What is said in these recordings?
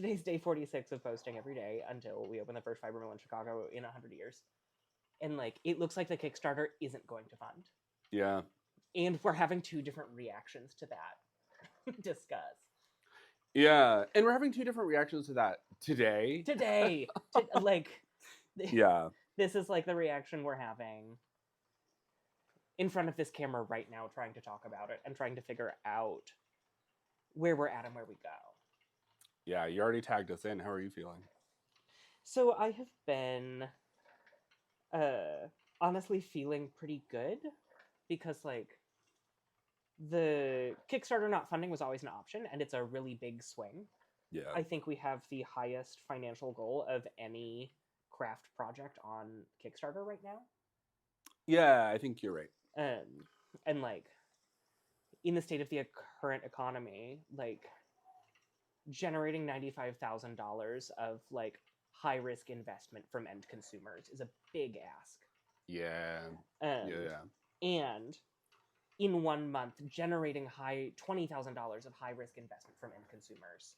today's day 46 of posting every day until we open the first fiber mill in Chicago in 100 years. And like, it looks like the Kickstarter isn't going to fund. Yeah. And we're having two different reactions to that. Discuss. Yeah. And we're having two different reactions to that today. Like, Yeah. This is like the reaction we're having in front of this camera right now, trying to talk about it and trying to figure out where we're at and where we go. Yeah, you already tagged us in. How are you feeling? So I have been honestly feeling pretty good because like the Kickstarter not funding was always an option and it's a really big swing. Yeah. I think we have the highest financial goal of any craft project on Kickstarter right now. Yeah, I think you're right. And like in the state of the current economy, like generating $95,000 of like high risk investment from end consumers is a big ask. Yeah. And in 1 month, generating $20,000 of high risk investment from end consumers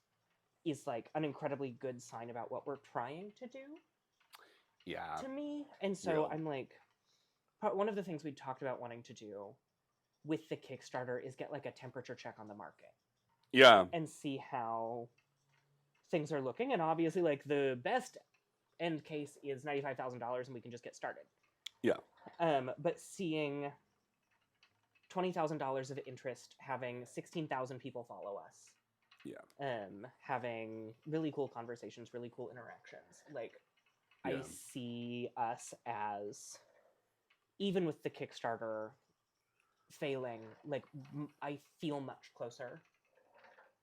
is like an incredibly good sign about what we're trying to do. Yeah. To me. And so I'm like, one of the things we talked about wanting to do with the Kickstarter is get like a temperature check on the market. Yeah. And see how things are looking. And obviously, like, the best end case is $95,000 and we can just get started. Yeah. But seeing $20,000 of interest, having 16,000 people follow us. Yeah. Having really cool conversations, really cool interactions. Like, yeah. I see us as, even with the Kickstarter failing, like, I feel much closer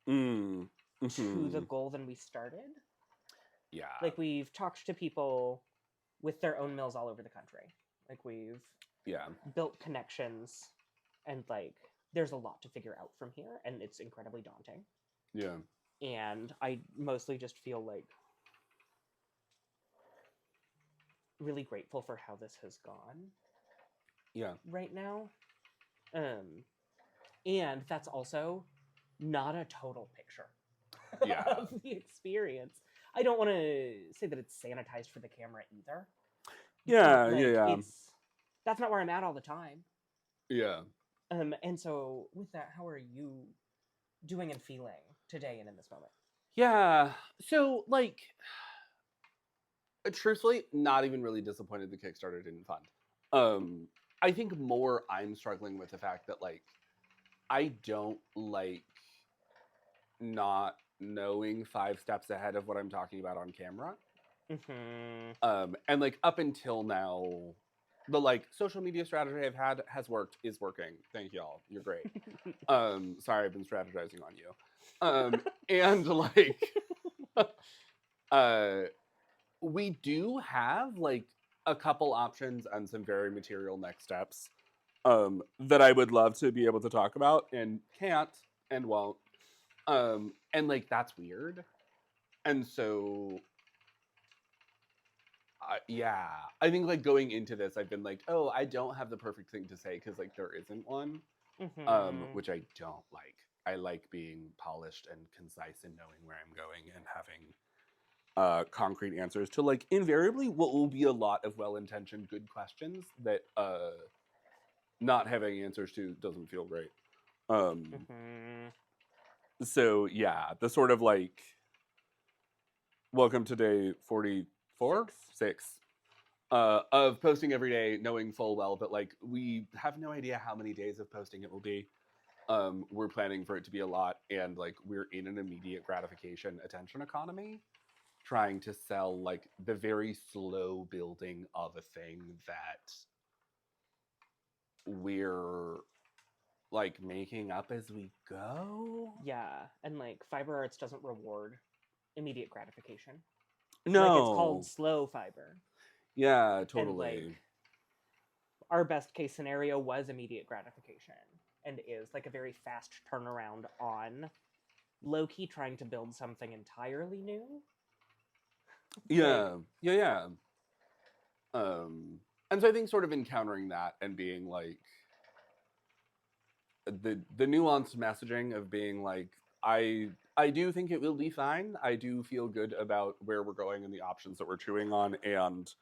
to the goal than we started. Yeah. Like, we've talked to people with their own mills all over the country. Like, we've built connections, and, like, there's a lot to figure out from here, and it's incredibly daunting. Yeah. And I mostly just feel, like, really grateful for how this has gone. Yeah. Right now. And that's also not a total picture of the experience. I don't want to say that it's sanitized for the camera either. Yeah, like, that's not where I'm at all the time. Yeah. And so with that, how are you doing and feeling today and in this moment? Yeah. So, like, truthfully, not even really disappointed the Kickstarter didn't fund. I think more I'm struggling with the fact that, like, I don't like not knowing 5 steps ahead of what I'm talking about on camera. Mm-hmm. And like up until now, the like social media strategy I've had is working. Thank y'all. You're great. Sorry, I've been strategizing on you. And like we do have like a couple options and some very material next steps that I would love to be able to talk about and can't and won't. And like that's weird. And so I think like going into this, I've been like, oh, I don't have the perfect thing to say because like there isn't one, which I don't like. I like being polished and concise and knowing where I'm going and having concrete answers to like invariably what will be a lot of well-intentioned good questions that not having answers to doesn't feel great. So yeah, the sort of like welcome to day 44? 6. Of posting every day, knowing full well that like we have no idea how many days of posting it will be. We're planning for it to be a lot, and like we're in an immediate gratification attention economy, trying to sell like the very slow building of a thing that we're like making up as we go. Yeah, and like fiber arts doesn't reward immediate gratification. No, like it's called slow fiber. Yeah, totally. And like our best case scenario was immediate gratification, and is like a very fast turnaround on low-key trying to build something entirely new. Yeah. And so I think sort of encountering that and being like the nuanced messaging of being like, I I do think it will be fine. I do feel good about where we're going and the options that we're chewing on, and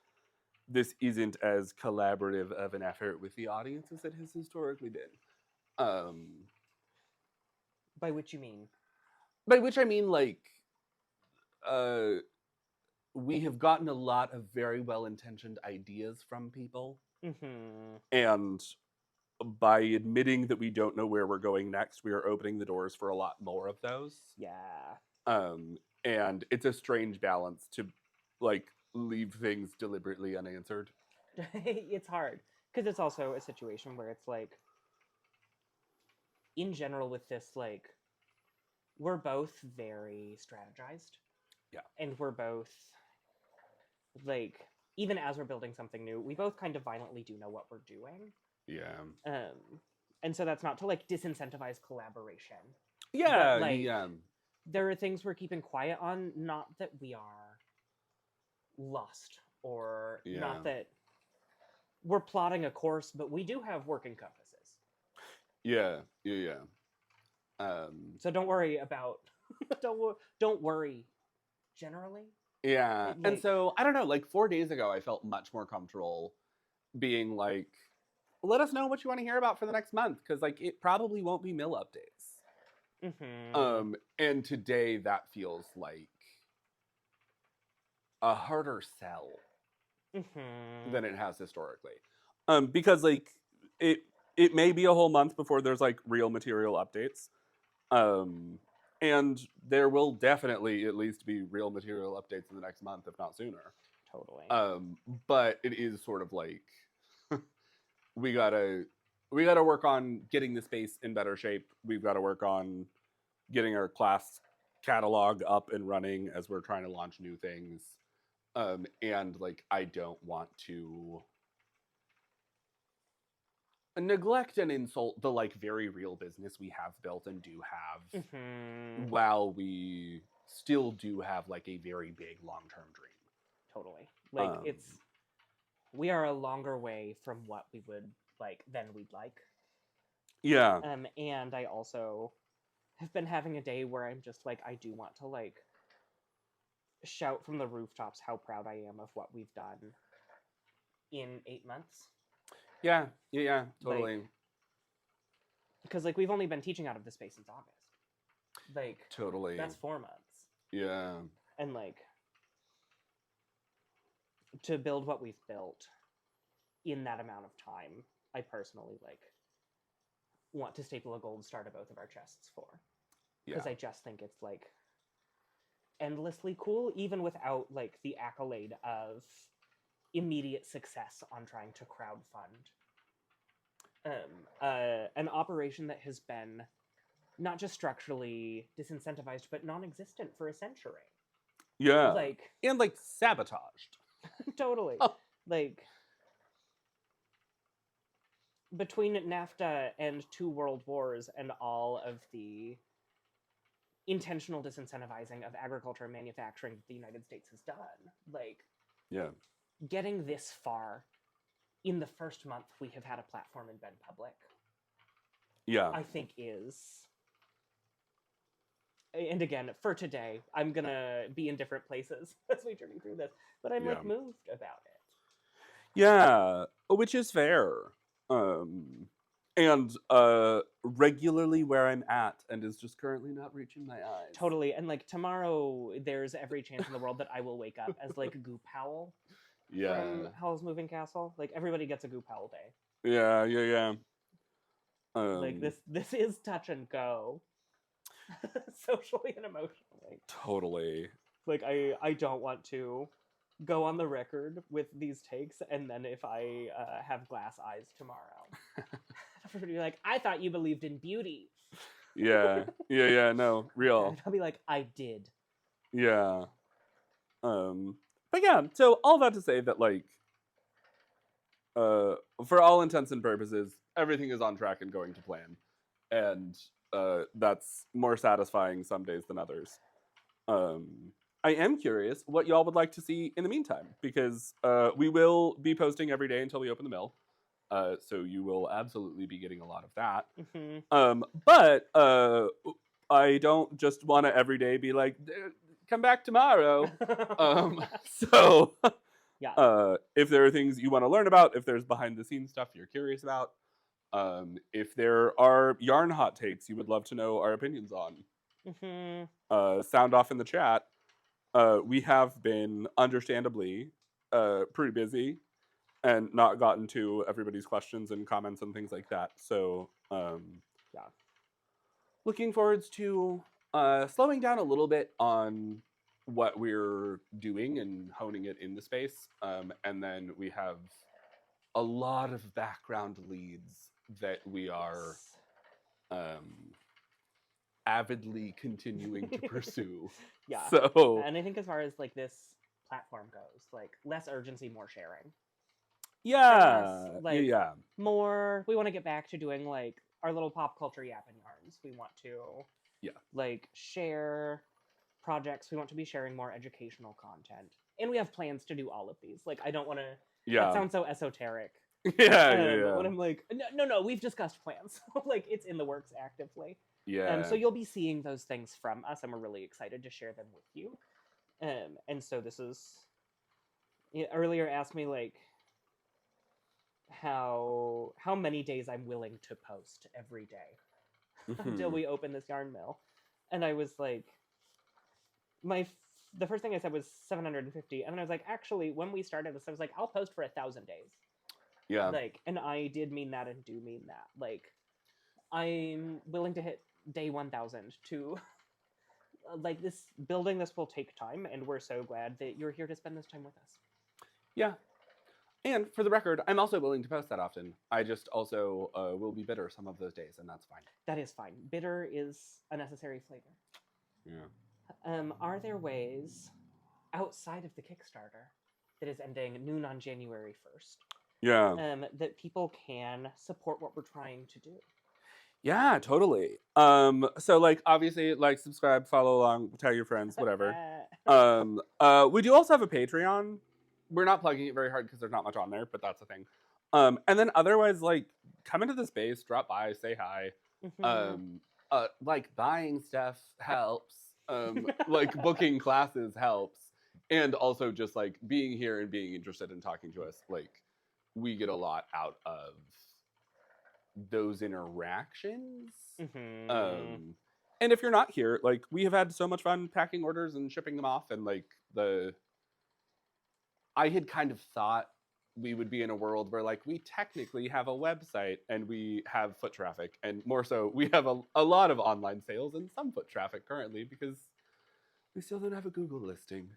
this isn't as collaborative of an effort with the audience as it has historically been. By which you mean? By which I mean, like, we have gotten a lot of very well-intentioned ideas from people, Mm-hmm. and by admitting that we don't know where we're going next, we are opening the doors for a lot more of those. Yeah. And it's a strange balance to, like, leave things deliberately unanswered. It's hard because it's also a situation where it's like, in general, with this, like, we're both very strategized. Yeah. And we're both, like, even as we're building something new, we both kind of violently do know what we're doing. Yeah. And so that's not to, like, disincentivize collaboration. Yeah, But, like, yeah. there are things we're keeping quiet on, not that we are lost or Yeah. not that we're plotting a course, but we do have working compasses. Yeah. So don't worry about don't worry generally. Yeah. Like, And so, I don't know, like 4 days ago, I felt much more comfortable being like, let us know what you want to hear about for the next month, because, like, it probably won't be mill updates. And today that feels like a harder sell than it has historically. Because, like, it may be a whole month before there's, like, real material updates. And there will definitely at least be real material updates in the next month, if not sooner. Totally. But it is sort of like we gotta work on getting the space in better shape. We've got to work on getting our class catalog up and running as we're trying to launch new things. And, like, I don't want to neglect and insult the, like, very real business we have built and do have, while we still do have, like, a very big long-term dream. Totally. Like, we are a longer way from what we would like than we'd like. Yeah. And I also have been having a day where I'm just like, I do want to, like, shout from the rooftops how proud I am of what we've done in 8 months. Yeah, totally. Because, like, we've only been teaching out of the space since August. Like, totally. That's 4 months. Yeah. And, like, to build what we've built in that amount of time, I personally, like, want to staple a gold star to both of our chests for. Because I just think it's, like, endlessly cool, even without, like, the accolade of immediate success on trying to crowdfund an operation that has been not just structurally disincentivized, but non-existent for a century. Yeah. Like, and, like, sabotaged. Totally. Like, between NAFTA and 2 world wars and all of the intentional disincentivizing of agriculture and manufacturing that the United States has done, like, getting this far in the first month we have had a platform and been public, I think is... And again, for today, I'm gonna be in different places as we journey through this, but I'm like moved about it. Yeah, which is fair. And regularly where I'm at, and is just currently not reaching my eyes. Totally, and, like, tomorrow, there's every chance in the world that I will wake up as, like, Goop Howl from Howl's Moving Castle. Like, everybody gets a Goop Howl day. Yeah. Like, this is touch and go. Socially and emotionally. Totally. Like, I don't want to go on the record with these takes, and then if I have glass eyes tomorrow, everybody will be like, I thought you believed in beauty. Yeah, no, real. And I'll be like, I did. Yeah. But yeah, so all that to say that, like, for all intents and purposes, everything is on track and going to plan. And that's more satisfying some days than others. I am curious what y'all would like to see in the meantime, because we will be posting every day until we open the mill. So you will absolutely be getting a lot of that. Mm-hmm. But I don't just want to every day be like, come back tomorrow. So Yeah. if there are things you want to learn about, if there's behind the scenes stuff you're curious about, if there are yarn hot takes you would love to know our opinions on, sound off in the chat. We have been understandably pretty busy and not gotten to everybody's questions and comments and things like that. So Yeah. looking forwards to slowing down a little bit on what we're doing and honing it in the space. And then we have a lot of background leads that we are avidly continuing to pursue. Yeah. So, and I think as far as like this platform goes, like less urgency, more sharing. yeah, Like yeah, more. We want to get back to doing like our little pop culture yapping yarns. We want to, like share projects. We want to be sharing more educational content, and we have plans to do all of these. Like I don't want to. Yeah. That sounds so esoteric. Yeah. When I'm like, no, we've discussed plans. Like it's in the works actively. Yeah. So you'll be seeing those things from us, and we're really excited to share them with you. And so this is. Earlier asked me like how many days I'm willing to post every day until we open this yarn mill, and I was like, the first thing I said was 750, and then I was like, actually, when we started this, I was like, I'll post for 1,000 days. Yeah. Like, and I did mean that and do mean that. Like, I'm willing to hit day 1,000 to. Like this building this will take time, and we're so glad that you're here to spend this time with us. Yeah. And for the record, I'm also willing to post that often. I just also will be bitter some of those days, and that's fine. That is fine. Bitter is a necessary flavor. Yeah. Are there ways outside of the Kickstarter that is ending noon on January 1st? Yeah. That people can support what we're trying to do? Yeah, totally. So like obviously like subscribe, follow along, tell your friends, whatever. We do also have a Patreon. We're not plugging it very hard because there's not much on there, but that's the thing. And then otherwise, like come into the space, drop by, say hi. Like buying stuff helps. Like booking classes helps. And also just like being here and being interested in talking to us, like we get a lot out of those interactions. And if you're not here, like we have had so much fun packing orders and shipping them off, and like I had kind of thought we would be in a world where like we technically have a website and we have foot traffic, and more so we have a lot of online sales and some foot traffic currently because we still don't have a Google listing.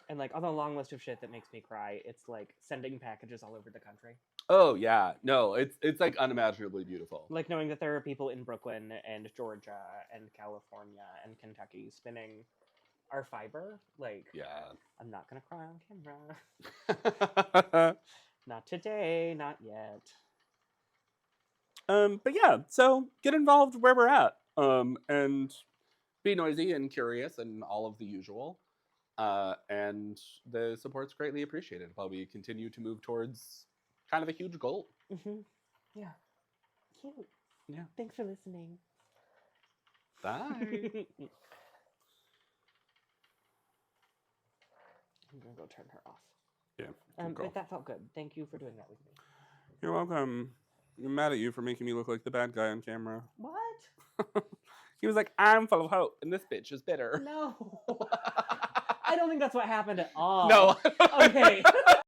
And like on the long list of shit that makes me cry, it's like sending packages all over the country. Oh yeah, no, it's like unimaginably beautiful. Like knowing that there are people in Brooklyn and Georgia and California and Kentucky spinning our fiber. Like, yeah, I'm not gonna cry on camera. Not today, not yet. But yeah, so get involved where we're at. And be noisy and curious and all of the usual. And the support's greatly appreciated while we continue to move towards kind of a huge goal. Yeah. Cute. Yeah. Thanks for listening. Bye. I'm gonna go turn her off. Yeah. But that felt good. Thank you for doing that with me. You're welcome. I'm mad at you for making me look like the bad guy on camera. What? He was like, I'm full of hope, and this bitch is bitter. No. I don't think that's what happened at all. No. Okay.